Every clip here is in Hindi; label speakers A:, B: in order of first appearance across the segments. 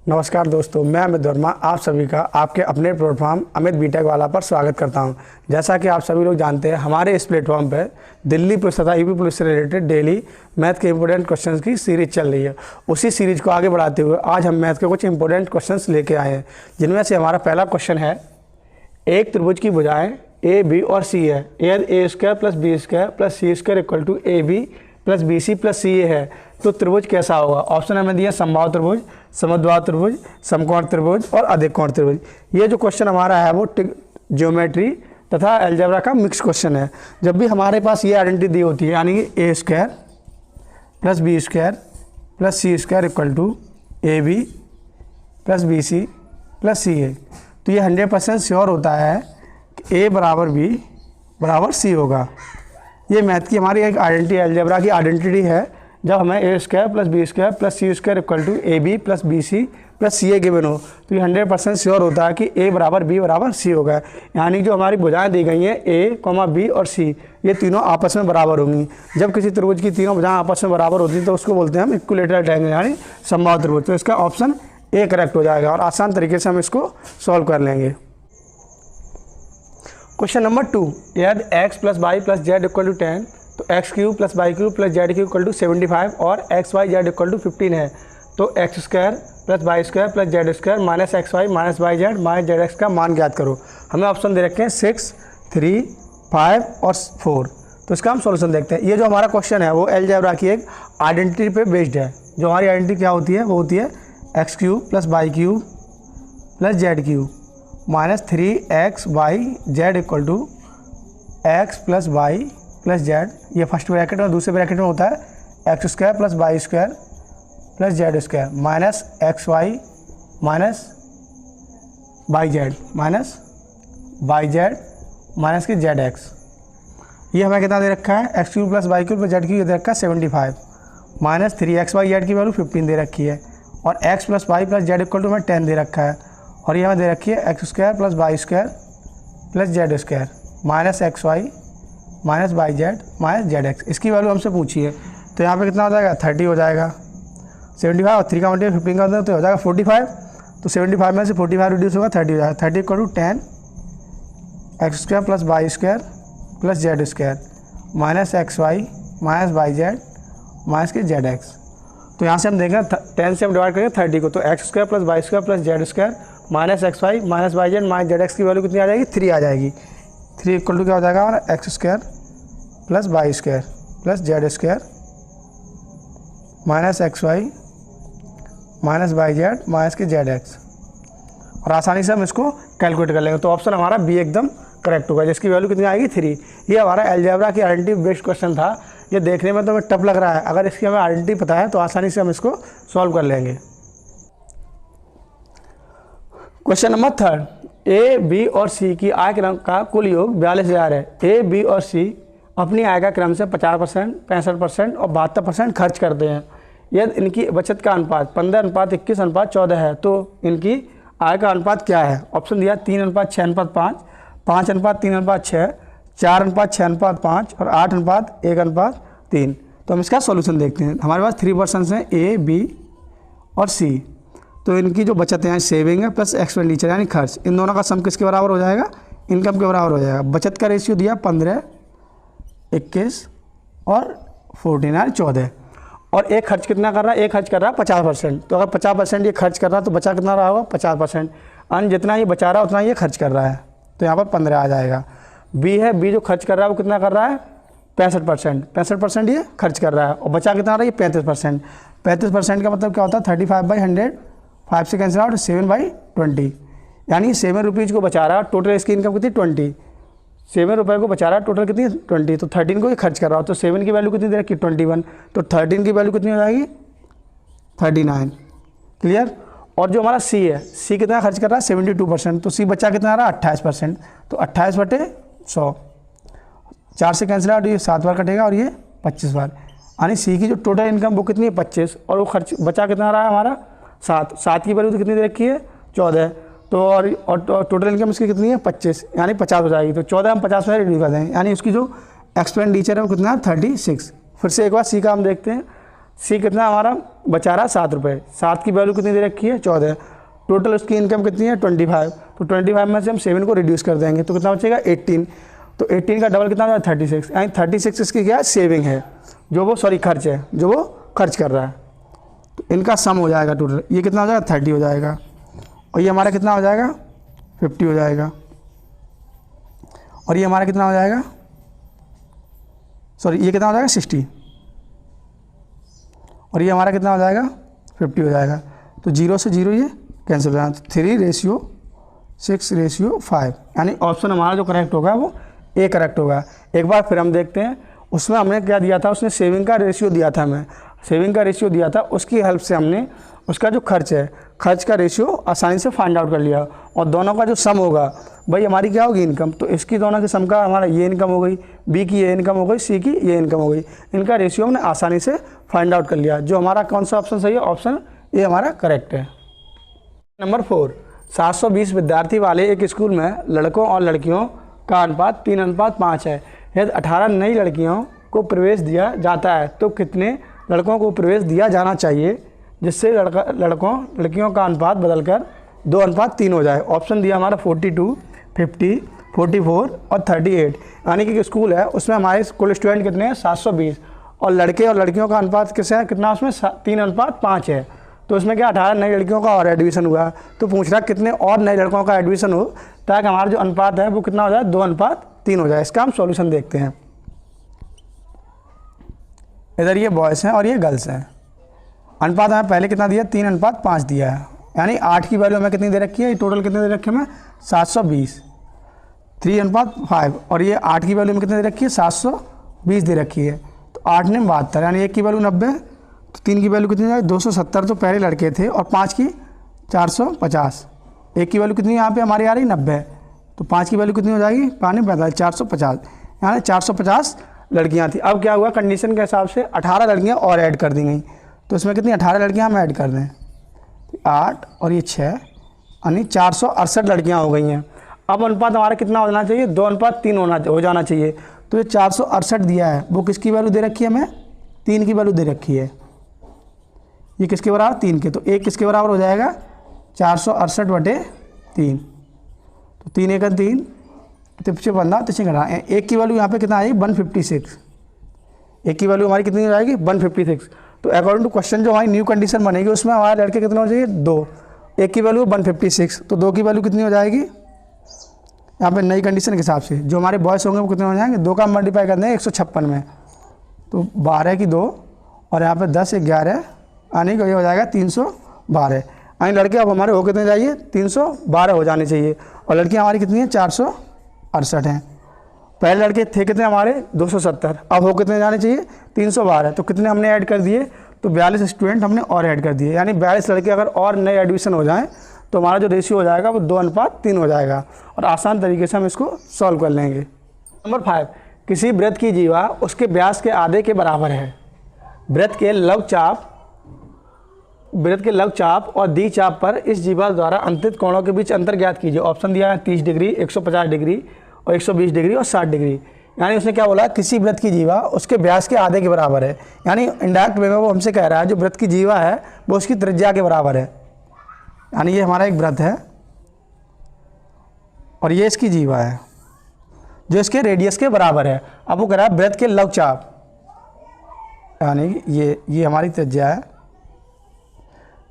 A: नमस्कार दोस्तों, मैं अमित वर्मा आप सभी का आपके अपने प्लेटफॉर्म अमित बीटेक वाला पर स्वागत करता हूं। जैसा कि आप सभी लोग जानते हैं, हमारे इस प्लेटफॉर्म पर दिल्ली पुलिस तथा यूपी पुलिस से रिलेटेड डेली मैथ के इंपॉर्टेंट क्वेश्चंस की सीरीज चल रही है। उसी सीरीज को आगे बढ़ाते हुए आज हम मैथ के कुछ इंपॉर्टेंट क्वेश्चंस लेके आए हैं, जिनमें से हमारा पहला क्वेश्चन है, एक त्रिभुज की भुजाएँ ए बी और सी है, यदि A square plus B square plus C square equal to A B plus B C plus C A है तो त्रिभुज कैसा होगा। ऑप्शन हमें दिया समबाहु त्रिभुज, समद्विबाहु त्रिभुज, समकोण त्रिभुज और अधिक कोण त्रिभुज। ये जो क्वेश्चन हमारा है वो ज्योमेट्री तथा अलजेब्रा का मिक्स क्वेश्चन है। जब भी हमारे पास ये आइडेंटिटी दी होती है, यानी कि A square plus B square plus C square equal to A B plus B C plus C A, तो ये 100% श्योर होता है कि ए बराबर बी बराबर सी होगा। ये मैथ की हमारी एक आइडेंटिटी, अलजेब्रा की आइडेंटिटी है। जब हमें A square plus B square plus C square equal to A B plus B C plus C A given हो, तो ये 100% श्योर होता है कि ए बराबर बी बराबर सी होगा। यानी जो हमारी भुजाएं दी गई हैं ए, बी और सी, ये तीनों आपस में बराबर होंगी। जब किसी त्रिभुज की तीनों भुजाएं आपस में बराबर होती हैं तो उसको बोलते हैं हम इक्विलेटरल ट्रायंगल, यानी समबाहु त्रिभुज। तो इसका ऑप्शन ए करेक्ट हो जाएगा और आसान तरीके से हम इसको सॉल्व कर लेंगे। क्वेश्चन नंबर 2, यदि x plus Y plus z equal to 10 तो x cube plus Y cube plus Z cube equal to 75 और x y Z equal to 15 है तो x square plus Y square plus Z square minus x Y minus Y Z minus z x का मान ज्ञात करो। हमें ऑप्शन दे रखे हैं 6, 3, 5 और 4। तो इसका हम सॉल्यूशन देखते हैं। ये जो हमारा क्वेश्चन है वो अलजेब्रा की एक आइडेंटिटी पे बेस्ड है। जो हमारी आइडेंटिटी क्या होती है वो होती है X cube plus Y cube plus Z cube minus 3x Y Z equal to X plus Y plus Z. ये फर्स्ट ब्रैकेट में, दूसरे ब्रैकेट में होता है x square plus Y square plus Z square minus x Y minus Y Z minus Y Z minus के जेड एक्स। ये हमें कितना दे रखा है, X cube plus Y cube plus Z cube दे रखा है 75 माइनस 3x वाई जेड की वैल्यू 15 दे रखी है और x plus Y plus z equal to हमें 10 दे रखा है और ये हमें दे रखी है x square plus Y square plus Z square minus x Y minus Y Z minus z x. इसकी वैल्यू हमसे पूछी है तो यहाँ पे कितना हो जाएगा, 30 हो जाएगा। 75 और 3 का मल्टीप्लाई 15 का तो हो जाएगा 45। तो 75 में से 45 रिड्यूस होगा 30 हो जाएगा। 30 equal to 10 x square plus Y square plus Z square minus x Y minus Y Z minus के जेड एक्स। तो यहाँ से हम देखें 10 से हम डिवाइड करेंगे 30 को, तो x square plus Y square plus Z square minus x Y minus Y Z minus z x की वैल्यू कितनी आ जाएगी, 3 आ जाएगी। 3 इक्वल टू क्या हो जाएगा हमारा, x square plus Y square plus Z square minus x Y minus Y Z minus के जेड एक्स। और आसानी से हम इसको कैलकुलेट कर लेंगे। तो ऑप्शन हमारा बी एकदम करेक्ट होगा, जिसकी वैल्यू कितनी आएगी, 3। ये हमारा अलजेब्रा की आइडेंटिटी बेस्ड क्वेश्चन था। ये देखने में तो हमें टफ लग रहा है, अगर इसकी हमें आइडेंटिटी पता है तो आसानी से हम इसको सॉल्व कर लेंगे। क्वेश्चन नंबर 3, ए, बी और सी की आय क्रम का कुल योग 42,000 है। ए, बी और सी अपनी आय का क्रम से 50%, 65% और 72% खर्च करते हैं। यदि इनकी बचत का अनुपात 15:21:14 है तो इनकी आय का अनुपात क्या है। ऑप्शन दिया 3:6:5, 5:3:6, 4:6:5 और 8:1:3। तो हम इसका सॉल्यूशन देखते हैं। हमारे पास 3 पर्सन्स हैं, ए, बी और सी। तो इनकी जो बचत है सेविंग है प्लस एक्सपेंडिचर यानी खर्च, इन दोनों का सम किसके बराबर हो जाएगा, इनकम के बराबर हो जाएगा। बचत का रेशियो दिया 15, 21 और 14 यानी 14। और एक खर्च कितना कर रहा है, एक खर्च कर रहा है 50%। तो अगर 50% ये खर्च कर रहा है तो बचा कितना रहा होगा, 50%। अन्य जितना ये बचा रहा है उतना ये खर्च कर रहा है, तो यहाँ पर 15 आ जाएगा। बी है, बी जो खर्च कर रहा है वो कितना कर रहा है, 65%। 65% ये खर्च कर रहा है और बचा कितना रहा है, ये 35%। 35% का मतलब क्या होता है, 35/100, 5 से कैंसिल आउट, 7/20 यानी 7 रुपीज़ को बचा रहा है। टोटल इसकी इनकम कितनी, 20। 7 रुपये को बचा रहा है, टोटल कितनी, 20। तो 13 को ये खर्च कर रहा हो तो 7 की वैल्यू कितनी दे रखी, 21। तो 13 की वैल्यू कितनी हो जाएगी, 39। क्लियर। और जो हमारा सी है, सी कितना खर्च कर रहा है, 72%। तो सी बचा कितना आ रहा है, 28%। तो 28/100, 4 से कैंसिल आउट, ये 7 बार कटेगा और ये 25 बार। यानी सी की जो टोटल इनकम वो कितनी है, 25। और वो खर्च बचा कितना रहा है हमारा, 7 की वैल्यू तो कितनी दे रखी है, 14। तो और टोटल इनकम इसकी कितनी है, 25 यानी 50 हो जाएगी। तो 14 हम 50 में रिड्यूस कर देंगे, यानी उसकी जो एक्सपेंडिचर है वो कितना है, 36। फिर से एक बार सी का हम देखते हैं। सी कितना हमारा बचा रहा 7 रुपये। 7 की वैल्यू कितनी दे रखी है 14। टोटल उसकी इनकम कितनी है 25। तो 25 में से हम 7 को रिड्यूस कर देंगे तो कितना बचेगा 18। तो 18 का डबल कितना हो जाएगा 36, यानी 36 इसकी क्या सेविंग है, जो वो खर्च है, जो वो खर्च कर रहा है। तो इनका सम हो जाएगा टोटल, ये कितना हो जाएगा 30 हो जाएगा, और ये हमारा कितना हो जाएगा 50 हो जाएगा, और ये हमारा कितना हो जाएगा, सॉरी ये कितना हो जाएगा 60, और ये हमारा कितना हो जाएगा 50 हो जाएगा। तो 0 से 0 ये कैंसिल हो जाएगा। 3:6:5, यानी ऑप्शन हमारा जो करेक्ट होगा वो ए करेक्ट होगा। एक बार फिर हम देखते हैं, उसमें हमने क्या दिया था, उसने सेविंग का रेशियो दिया था, हमें सेविंग का रेशियो दिया था, उसकी हेल्प से हमने उसका जो खर्च है, खर्च का रेशियो आसानी से फाइंड आउट कर लिया, और दोनों का जो सम होगा भाई हमारी क्या होगी इनकम, तो इसकी दोनों के सम का हमारा ये इनकम हो गई, बी की ये इनकम हो गई, सी की ये इनकम हो गई। इनका रेशियो हमने आसानी से फाइंड आउट कर लिया। जो हमारा कौन सा ऑप्शन सही है, ऑप्शन ए हमारा करेक्ट है। नंबर 4, 720 विद्यार्थी वाले एक स्कूल में लड़कों और लड़कियों का अनुपात 3:5 है। यदि 18 नई लड़कियों को प्रवेश दिया जाता है तो कितने लड़कों को प्रवेश दिया जाना चाहिए जिससे लड़कियों का अनुपात बदलकर 2:3 हो जाए। ऑप्शन दिया हमारा 42, 50, 44 और 38। यानी कि स्कूल है उसमें हमारे कुल स्टूडेंट कितने हैं 720, और लड़के और लड़कियों का अनुपात किससे है, कितना उसमें 3:5 है। तो उसमें क्या 18 नई लड़कियों का और एडमिशन हुआ, तो पूछ रहा कितने और नए लड़कों का एडमिशन हो ताकि हमारा जो अनुपात है वो कितना हो जाए 2:3 हो जाए। इसका हम सॉल्यूशन देखते हैं। इधर ये बॉयज़ हैं और ये गर्ल्स हैं। अनुपात हमें पहले कितना दिया 3:5 दिया है, यानी 8 की वैल्यू हमें कितनी दे रखी है, टोटल कितने दे रखे हमें 720, 3:5, और ये 8 की वैल्यू में कितने दे रखी है 720 दे रखी है। तो 8 ने 72, यानी 1 की वैल्यू 90, तो 3 की वैल्यू कितनी हो जाएगी 270, तो पहले लड़के थे, और 5 की 450, 1 की वैल्यू कितनी यहाँ पे हमारी आ रही 90, तो 5 की वैल्यू कितनी हो जाएगी 45, 450, यानी 450 लड़कियाँ थी। अब क्या हुआ कंडीशन के हिसाब से 18 लड़कियाँ और ऐड कर दी गई, तो इसमें कितनी 18 लड़कियाँ हम ऐड कर दें, 8 और ये 6, यानी 468 लड़कियाँ हो गई हैं। अब अनुपात हमारा कितना होना चाहिए 2:3 हो जाना चाहिए। तो ये 468 दिया है, वो किसकी वैल्यू दे रखी है हमें 3 की वैल्यू दे रखी है, ये किसके बराबर 3 के, तो 1 किसके बराबर हो जाएगा 468/3, तो 3 × 3 तिरछे 15 तिरछे घटा, 1 की वैल्यू यहाँ पे कितना आएगी 156, 1 की वैल्यू हमारी कितनी हो जाएगी 156। तो अकॉर्डिंग टू क्वेश्चन जो हमारी न्यू कंडीशन बनेगी उसमें हमारे लड़के कितने हो जाएंगे 2, 1 की वैल्यू 156, तो 2 की वैल्यू कितनी हो जाएगी यहाँ पे नई कंडीशन के हिसाब से। जो हमारे बॉयज़ होंगे वो कितने हो जाएंगे, 2 का मल्टीप्लाई कर देंगे 156 में, तो 12 की 2 और यहाँ पे 10 11, यानी कि ये हो जाएगा 312। यानी लड़के अब हमारे हो कितने चाहिए 312 हो जाने चाहिए, और लड़कियाँ हमारी कितनी हैं 468 हैं। पहले लड़के थे कितने हमारे 270, अब हो कितने जाने चाहिए 312, तो कितने हमने ऐड कर दिए, तो 42 स्टूडेंट हमने और ऐड कर दिए, यानी 42 लड़के अगर और नए एडमिशन हो जाएं तो हमारा जो रेशियो हो जाएगा वो 2:3 हो जाएगा, और आसान तरीके से हम इसको सॉल्व कर लेंगे। नंबर 5, किसी वृत्त की जीवा उसके व्यास के आधे के बराबर है। वृत्त के लघु चाप और दी चाप पर इस जीवा द्वारा अंतित कोणों के बीच अंतर ज्ञात कीजिए। ऑप्शन दिया है 30 डिग्री, 150 डिग्री और 120 डिग्री और 60 डिग्री। यानी उसने क्या बोला, किसी वृत्त की जीवा उसके व्यास के आधे के बराबर है, यानी इनडायरेक्ट वे में वो हमसे कह रहा है जो वृत्त की जीवा है वो उसकी त्रिज्या के बराबर है। यानी ये हमारा एक वृत्त है और ये इसकी जीवा है जो इसके रेडियस के बराबर है। अब वो कह रहा है वृत्त के लघु चाप, यानी ये हमारी त्रिज्या है,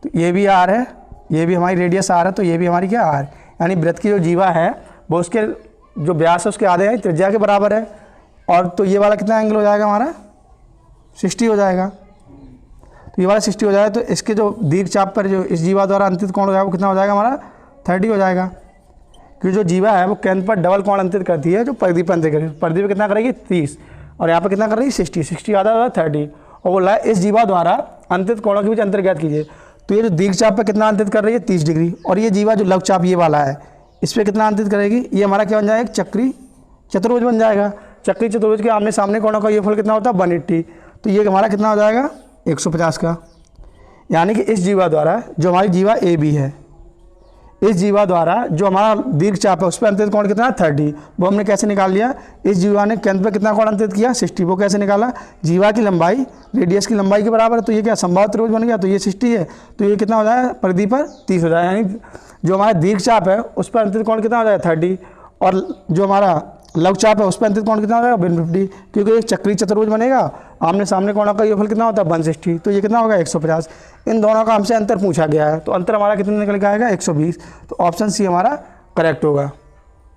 A: तो ये भी आर है, ये भी हमारी रेडियस आर है, तो ये भी हमारी क्या आर, यानी वृत्त की जो जीवा है वो उसके जो व्यास है उसके आधे है त्रिज्या के बराबर है। और तो ये वाला कितना एंगल हो जाएगा हमारा 60 हो जाएगा, तो ये वाला 60 हो जाएगा, तो इसके जो दीर्घ चाप पर जो इस जीवा द्वारा अंतित कोण हो जाएगा वो कितना हो जाएगा हमारा 30 हो जाएगा, क्योंकि जो जीवा है वो केंद्र पर डबल कोण अंतित करती है जो परिधि पर अंतित करेगी। परिधि पर कितना करेगी 30 और यहाँ पर कितना कर रही है 60 आधा होगा 30, और बोला है इस जीवा द्वारा अंतित कोणों के बीच अंतर ज्ञात कीजिए। तो ये जो दीर्घ चाप पर कितना अंतित कर रही है 30 डिग्री, और ये जीवा जो लघु चाप ये वाला है इस पर कितना अंतित करेगी, ये हमारा क्या बन जाएगा एक चक्री चतुर्भुज बन जाएगा। चक्री चतुर्भुज के आमने सामने कोणों का ये फल कितना होता है 180, तो ये हमारा कितना हो जाएगा 150 का। यानी कि इस जीवा द्वारा जो हमारी जीवा ए बी है इस जीवा द्वारा जो हमारा दीर्घ चाप है उस पर अंतरित कोण कितना है 30, वो हमने कैसे निकाल लिया। इस जीवा ने केंद्र पर कितना कोण अंतरित किया 60, वो कैसे निकाला। जीवा की लंबाई रेडियस की लंबाई के बराबर है, तो ये क्या संभावित त्रिभुज बन गया, तो ये 60 है, तो ये कितना हो जाएगा परिधि पर 30 हो जाएगा, यानी जो हमारा दीर्घ चाप है उस पर अंतरित कोण कितना हो जाएगा 30, और जो हमारा लघु चाप है उस पर अंतरित कोण कितना हो जाएगा 150, क्योंकि एक चक्रीय चतुर्भुज बनेगा, आमने सामने कोणों का योगफल कितना होता है 160, तो ये कितना होगा 150। इन दोनों का हमसे अंतर पूछा गया है, तो अंतर हमारा कितना निकल के आएगा 120, तो ऑप्शन सी हमारा करेक्ट होगा।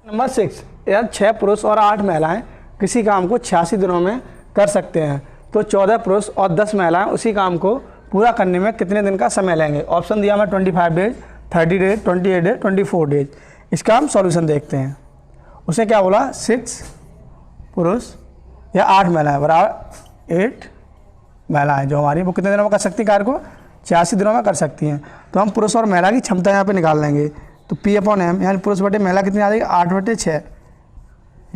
A: नंबर 6, यार 6 पुरुष और 8 महिलाएं किसी काम को 86 दिनों में कर सकते हैं, तो 14 पुरुष और 10 महिलाएं उसी काम को पूरा करने में कितने दिन का समय लेंगे। ऑप्शन दिया मैं 25 डेज, 30 डेज, 28 डेज, 24 डेज। इसका हम सॉल्यूशन देखते हैं। उसने क्या बोला 6 पुरुष या 8 महिलाएं बराबर 8 महिलाएं जो हमारी वो कितने दिनों में कर सकती कार्य को 86 दिनों में कर सकती हैं। तो हम पुरुष और महिला की क्षमता यहाँ पे निकाल लेंगे, तो P/M यानी पुरुष बटे महिला कितनी आ जाएगी 8/6,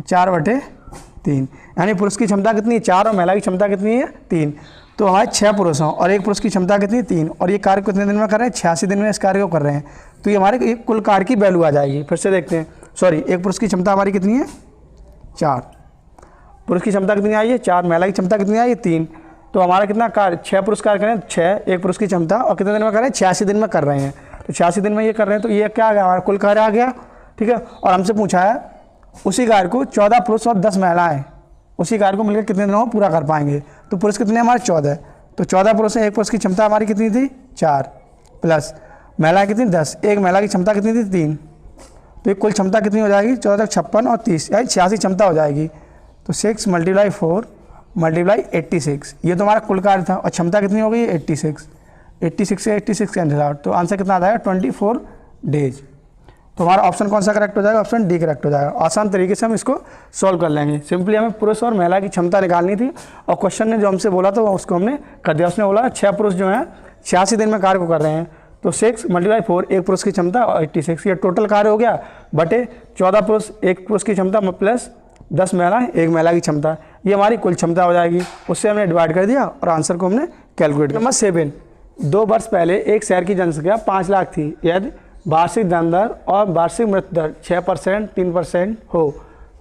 A: 4/3, यानी पुरुष की क्षमता कितनी है 4 और महिला की क्षमता कितनी है 3, तो हमारे 6 पुरुष हैं और एक पुरुष की क्षमता कितनी है 3, और ये कार्य कितने दिन में कर रहे हैं 86 दिन में इस कार्य को कर रहे हैं, तो ये हमारे एक कुल कार्य की वैल्यू आ जाएगी। फिर से देखते हैं, सॉरी, एक पुरुष की क्षमता हमारी कितनी है 4, पुरुष की क्षमता कितनी आई है 4, महिला की क्षमता कितनी आई है 3, तो हमारा कितना कार्य 6 पुरुष कार्य करें 6, एक पुरुष की क्षमता, और कितने दिन में कर रहे हैं 86 दिन में कर रहे हैं, तो 86 दिन में ये कर रहे हैं, तो ये क्या आ गया हमारा कुल कार्य आ गया। ठीक है, और हमसे पूछा है उसी कार्य को 14 पुरुष और 10 महिलाएं उसी कार्य को मिलकर कितने दिनों में पूरा कर पाएंगे। तो पुरुष कितने हमारे 14, तो 14 पुरुष है, एक पुरुष की क्षमता हमारी कितनी थी 4 प्लस महिला कितनी 10, एक महिला की क्षमता कितनी थी 3, तो ये कुल क्षमता कितनी हो जाएगी 14 56 और 30 यानी 86 क्षमता हो जाएगी। तो 6 × 4 × 86, ये तो हमारा कुल कार्य था, और क्षमता कितनी हो गई 86, 86 से 86 कैंसिल आउट, तो आंसर कितना आ जाएगा 24 डेज। तो हमारा ऑप्शन कौन सा करेक्ट हो जाएगा, ऑप्शन डी करेक्ट हो जाएगा। आसान तरीके से हम इसको सॉल्व कर लेंगे। सिंपली हमें पुरुष और महिला की क्षमता निकालनी थी, और क्वेश्चन ने जो हमसे बोला था वो उसको हमने कर दिया। उसने बोला 6 पुरुष जो हैं 86 दिन में कार्य को कर रहे हैं, तो 6 × 4 एक पुरुष की क्षमता और 86, ये टोटल कार्य हो गया बटे 14 पुरुष एक पुरुष की क्षमता प्लस 10 महिलाएं एक महिला की क्षमता, ये हमारी कुल क्षमता हो जाएगी। उससे हमने डिवाइड कर दिया और आंसर को हमने कैलकुलेट किया। नंबर 7, 2 वर्ष पहले एक शहर की जनसंख्या 5 लाख थी, यदि वार्षिक जन्म दर और वार्षिक मृत्यु दर 6%, 3% हो,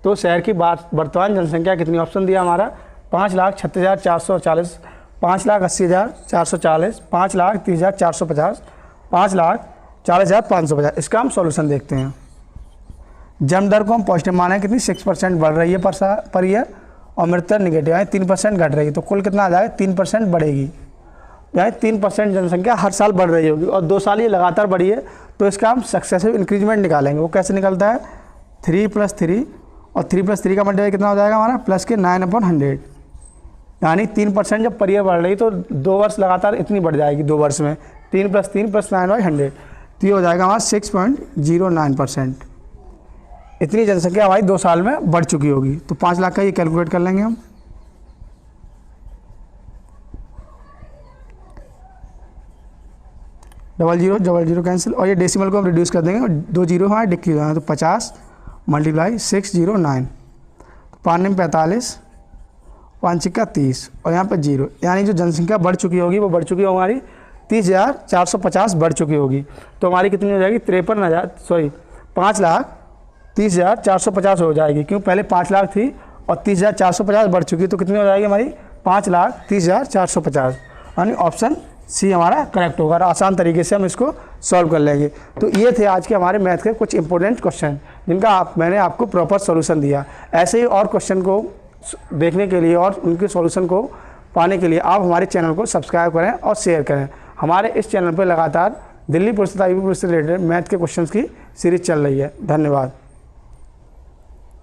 A: तो शहर की वर्तमान जनसंख्या कितनी। ऑप्शन दिया हमारा 5,36,440, 5,80,440, 5,30,450, 5,40,550। इसका हम सॉल्यूशन देखते हैं। जन्म दर को हम पॉजिटिव माने कितनी 6% बढ़ रही है पर ईयर, और मृत्यु दर निगेटिव यानी 3% घट रही है, तो कुल कितना आ जाएगा 3% बढ़ेगी, यानी 3% जनसंख्या हर साल बढ़ रही होगी, और 2 साल ये लगातार बढ़ी है, तो इसका हम सक्सेसिव इंक्रीजमेंट निकालेंगे। वो कैसे निकलता है 3 + 3, और 3 + 3 का मल्टीप्लाई कितना हो जाएगा हमारा प्लस के 9/100, यानी 3% जब पर ईयर बढ़ रही तो 2 वर्ष लगातार इतनी बढ़ जाएगी, 2 वर्ष में 3 + 3 + 9/100, तो ये हो जाएगा हमारा 6.09%। इतनी जनसंख्या हमारी 2 साल में बढ़ चुकी होगी। तो 5 लाख का ये कैलकुलेट कर लेंगे हम। डबल जीरो कैंसिल, और ये डेसिमल को हम रिड्यूस कर देंगे, और 2 जीरो हमारे डिक्रीज हो, तो 50 × 609, 5 में 45, 5 × 30, और यहाँ पर 0, यानी जो जनसंख्या बढ़ चुकी होगी वो बढ़ चुकी होगी हमारी 30,450 बढ़ चुकी होगी। तो हमारी कितनी हो जाएगी 5,30,450 हो जाएगी, क्यों पहले 5 लाख थी और 30,450 बढ़ चुकी, तो कितनी हो जाएगी हमारी 5,30,450, यानी ऑप्शन सी हमारा करेक्ट होगा। और आसान तरीके से हम इसको सॉल्व कर लेंगे। तो ये थे आज के हमारे मैथ के कुछ इंपॉर्टेंट क्वेश्चन, जिनका मैंने आपको प्रॉपर सॉल्यूशन दिया। ऐसे ही और क्वेश्चन को देखने के लिए और उनके सॉल्यूशन को पाने के लिए आप हमारे चैनल को सब्सक्राइब करें और शेयर करें। हमारे इस चैनल पर लगातार दिल्ली पुलिस तथा यूपी पुलिस से रिलेटेड मैथ के क्वेश्चंस की सीरीज चल रही है। धन्यवाद।